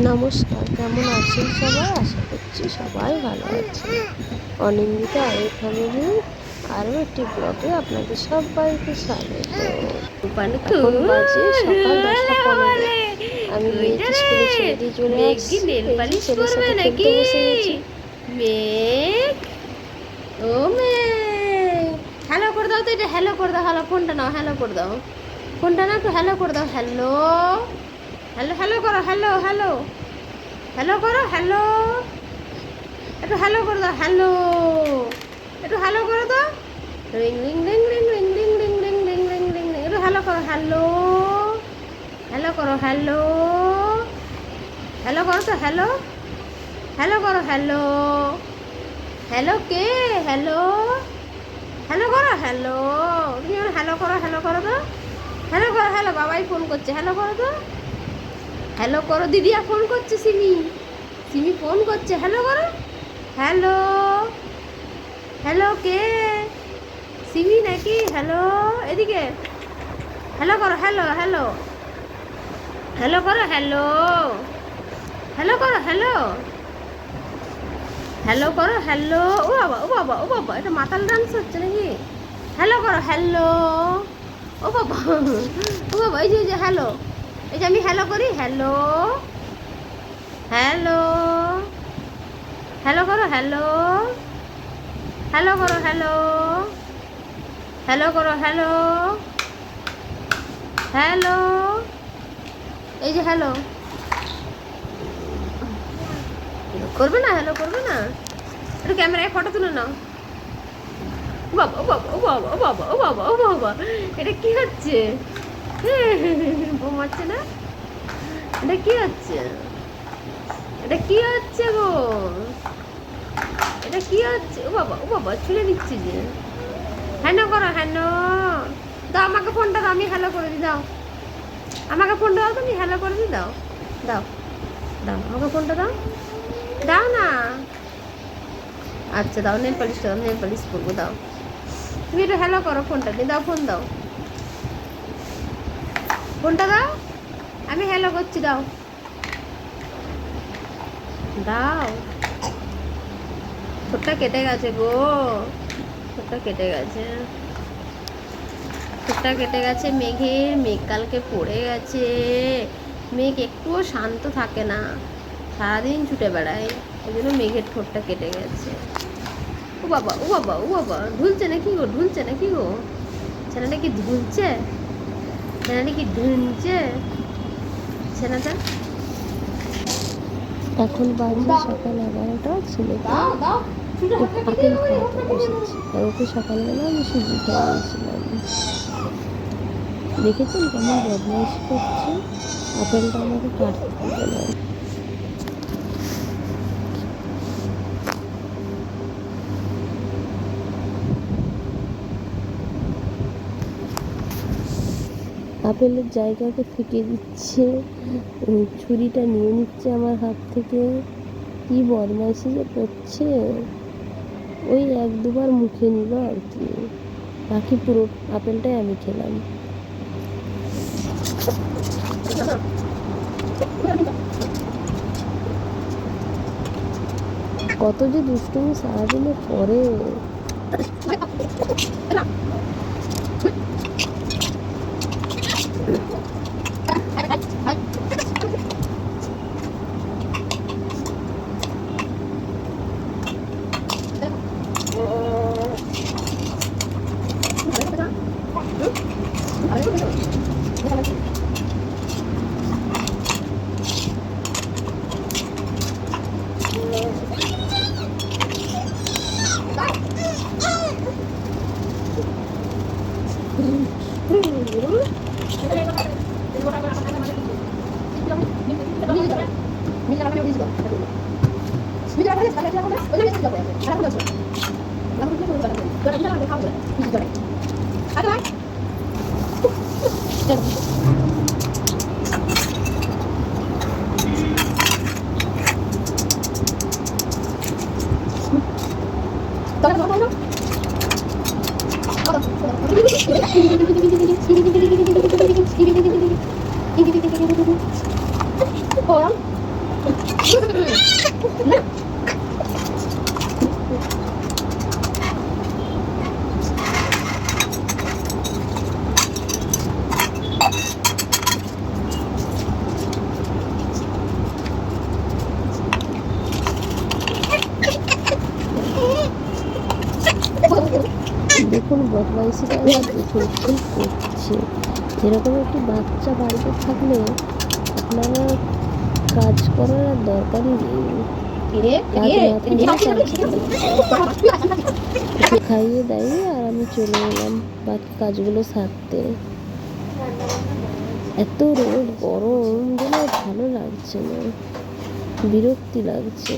নমস্কার, কেমন আছেন সবাই? আশা করছি সবাই ভালো আছেন। অনিন্দিতা আরেক ফ্যামিলির আরও একটি ব্লগে আপনাদের সবাইকে স্বাগত। এখন বাজে সকাল 10:15। আমি মেয়েকে স্কুলে ছেড়ে দিয়ে চলে আসছি। এই যে ছেলের সাথে খেলতে বসে গেছি। মেঘ, ও মেঘ, হ্যালো করে দাও তো। এটা হ্যালো করে দাও। হ্যালো, ফোনটা নাও, হ্যালো করে দাও। ফোনটা না একটু হ্যালো করে দাও। হ্যালো, হ্যালো, হ্যালো করো। হ্যালো, হ্যালো, হ্যালো করো। হ্যালো, একটু হ্যালো করে দাও। হ্যালো, একটু হ্যালো করে দাও। Ring ring ring ring ring ring ring ring ring ring ring ring. একটু হ্যালো করো। হ্যালো, হ্যালো করো। হ্যালো, হ্যালো করো তো। হ্যালো, হ্যালো করো। হ্যালো, হ্যালো কে? হ্যালো, হ্যালো করো। হ্যালো, তুমি হ্যালো করো। হ্যালো করো তো। হ্যালো করো। হ্যালো, বাবাই ফোন করছে। হ্যালো করো তো। হ্যালো করো। দিদিয়া ফোন করছে। সিমি, সিমি ফোন করছে। হ্যালো করো। হ্যালো, হ্যালো কে? সিমি নাকি? হ্যালো, এদিকে হ্যালো করো। হ্যালো, হ্যালো, হ্যালো করো। হ্যালো, হ্যালো করো। হ্যালো, হ্যালো করো। হ্যালো, ও বাবা, ও বাবা, ও বাবা, এটা মাতাল ডান্স হচ্ছে নাকি? হ্যালো করো। হ্যালো, ও বাবা, ও বাবা, এই যে হ্যালো, এই যে আমি হ্যালো করি। হ্যালো, হ্যালো, হ্যালো করো। হ্যালো, হ্যালো করো। হ্যালো, হ্যালো করো। হ্যালো, হ্যালো, এই যে হ্যালো করবে না? হ্যালো করবে না? একটু ক্যামেরায় ফটো তুলে নাও। ও বাবা, ও বাবা, ও বাবা, ও বাবা, ও বাবা, ও বাবা, এটা কি হচ্ছে? বোম মারছে না? এটা কি হচ্ছে? এটা কি হচ্ছে গো? এটা কি হচ্ছে? ও বাবা, ও বাবা, ছুঁড়ে দিচ্ছি যে। হ্যালো করো। হ্যালো, দাও আমাকে ফোনটা দাও, আমি হ্যালো করে দিই। দাও আমাকে ফোনটা দাও, তুমি হ্যালো করে দিই। দাও, দাও, দাও আমাকে ফোনটা দাও। দাও না। আচ্ছা দাও, নেল পালিশটা দাও, নেল পালিশ করবো। দাও, তুমি একটু হ্যালো করো। ফোনটা দিয়ে দাও, ফোন দাও, ফোনটা দাও, আমি হ্যালো করছি। দাও, দাও। ঠোঁটটা কেটে গেছে গো, ঠোঁটটা কেটে গেছে, ঠোঁটটা কেটে গেছে মেঘের। মেঘ কালকে পড়ে গেছে। মেঘ একটুও শান্ত থাকে না, সারাদিন ছুটে বেড়ায়। ওই জন্য মেঘের ঠোঁটটা কেটে গেছে। ও বাবা, ও বাবা, ও বাবা, ঢুলছে নাকি গো? ঢুলছে নাকি গো? ছেলেটা কি ঢুলছে? ছেলেটা কি ঢুলছে? ছেলেটা এখন বাজে সকাল 11টা। ছেলেকে আপেল খাওয়াতে বসেছি। আর ওকে সকালবেলা আমি সুজি খাইয়েছিলাম। দেখেছেন কেমন বদমাইশি করছে? আপেলটা আমাকে কাটতে দিল না। আপেলের জায়গাকে ফিকে দিচ্ছে, ছুরিটা নিয়ে নিচ্ছে আমার হাত থেকে। কি বদমাইশি যে করছে! ওই 1-2বার মুখে নিল আর কি। বাকি পুরো আপেলটাই আমি খেলাম। কত যে দুষ্টুমি সারাদিনে করে! দেখুন বদমাইশিটা দেখুন কি করছে। এরকম একটি বাচ্চা বাড়িতে থাকলে আপনারা কাজ করার আর দরকারই নেই। কাজ না থাকলে খাইয়ে দাইয়ে আর আমি চলে এলাম বাকি কাজগুলো সারতে। এত রোদ গরম যেন ভালো লাগছে না, বিরক্তি লাগছে,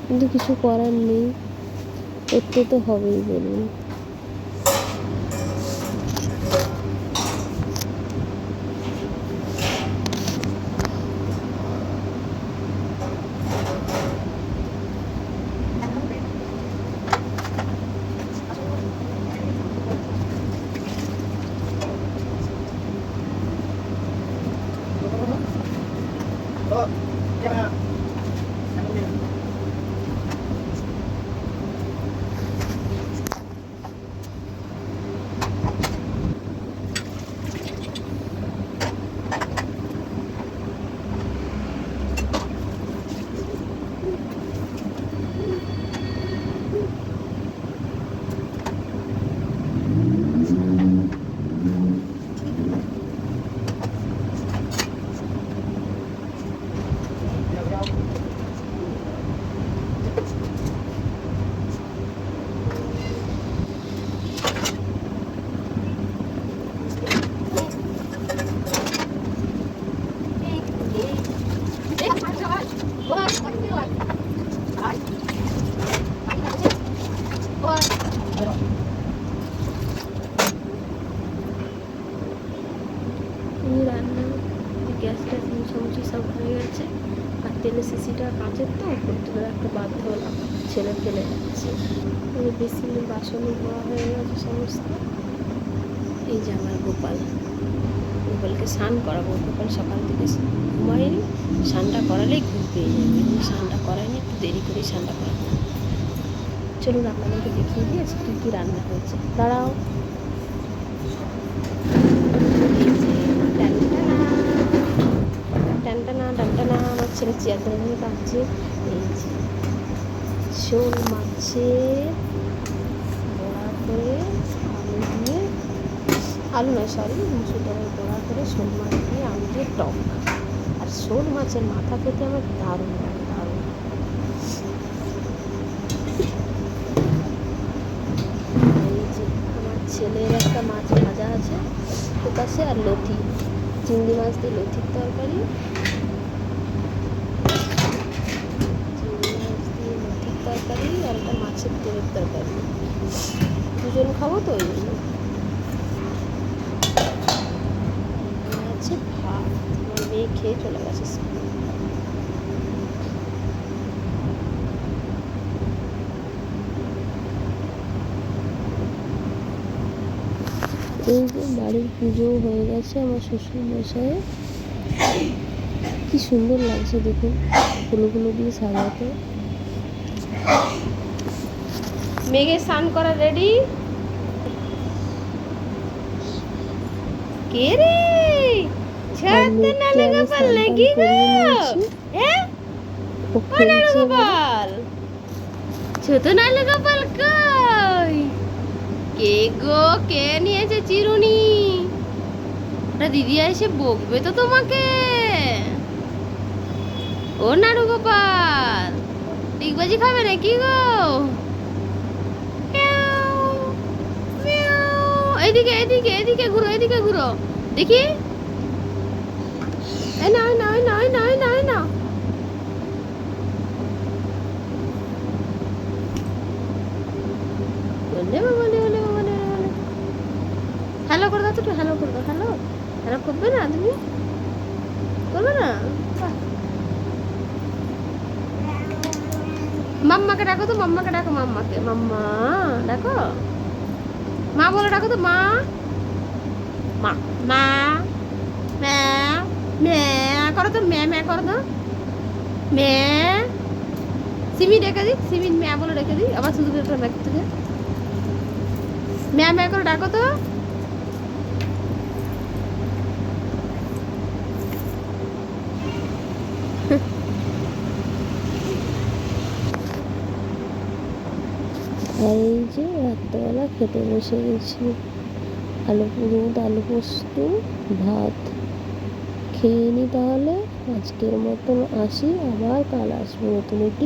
কিন্তু কিছু করার নেই, করতে তো হবেই বলুন। রান্না গ্যাস ট্যাস মুছামুছি সব হয়ে গেছে, আর তেলের শিশিটা কাঁচের তো উপর তুলে রাখতে বাধ্য হলাম, ছেলে ফেলে যাচ্ছে। এই বেশি বাসনও ধোয়া হয়ে গেছে সমস্ত। এই যে আমার গোপাল, গোপালকে স্নান করাবো। গোপাল সকাল থেকে ঘুমায়নি, স্নানটা করালেই ঘুম পেয়ে যাবে, স্নানটা করায়নি, একটু দেরি করেই স্নানটা করাবো। চলুন আপনাদেরকে দেখিয়ে দিয়ে আজকে কী কী রান্না হয়েছে। দাঁড়াও, ডান্টানা আমার ছেলে চেয়ার ধরে নিয়ে কাঁদছে। এই যে শোল মাছের বড়া করে আলু দিয়ে, আলু নয় সরি, মুসুর ডালের বড়া করে শোল মাছ দিয়ে আলু দিয়ে টক। আর শোল মাছের মাথা খেতে আমার দারুণ লাগে, দারুণ। এই যে আমার ছেলের একটা মাছ ভাজা আছে ওপাশে, আর লতি, চিংড়ি মাছ দিয়ে লতির তরকারি, তরকারি আর একটা মাছের তেলের তরকারি। দুজন খাবো তো ওই জন্য। আছে ভাত, আমার মেয়ে খেয়ে চলে গেছে স্কুলে। এই যে বাড়ির পুজো হয়ে গেছে আমার শ্বশুর মশাই, কি সুন্দর লাগছে দেখুন ফুলগুলো দিয়ে সাজাতে। মেঘে স্নান করা রেডি। কে রে ছাড়তে না লাগা পারলে কি গো? হ্যাঁ ও নাড়ু গোপাল, ছোট নাড়ু গোপাল কই? কে গো, কে নিয়েছে চিরুনি? ওটা দিদি এসে বকবে তো তোমাকে। ও নাড়ু গোপাল ডিগবাজি খাবে নাকি গো? এদিকে এদিকে এদিকে ঘুরো, এদিকে ঘুরো দেখি। এই না না না না না না, হ্যালো করে দাও তো, হ্যালো করে দাও। হ্যালো হ্যালো করবে না তুমি? করবে না? মাম্মাকে ডাকো তো, মাম্মাকে ডাকো, মাম্মাকে, মাম্মা ডাকো, মা বলে ডাকো তো, মা মা মা ম্যা ম্যা করো তো, ম্যা ম্যা করো তো, ম্যা সিমি রেখে দিই, সিমি ম্যা বলে রেখে দিই, আবার শুধু করে রাখতে হবে। ম্যা ম্যা করে ডাকো তো। আর এই যে রাত্রেবেলা খেতে বসে গেছি, আলু দুধ, আলু পোস্ত, ভাত। খেয়ে নি তাহলে, আজকের মতন আসি, আবার কাল আসবো নতুন একটি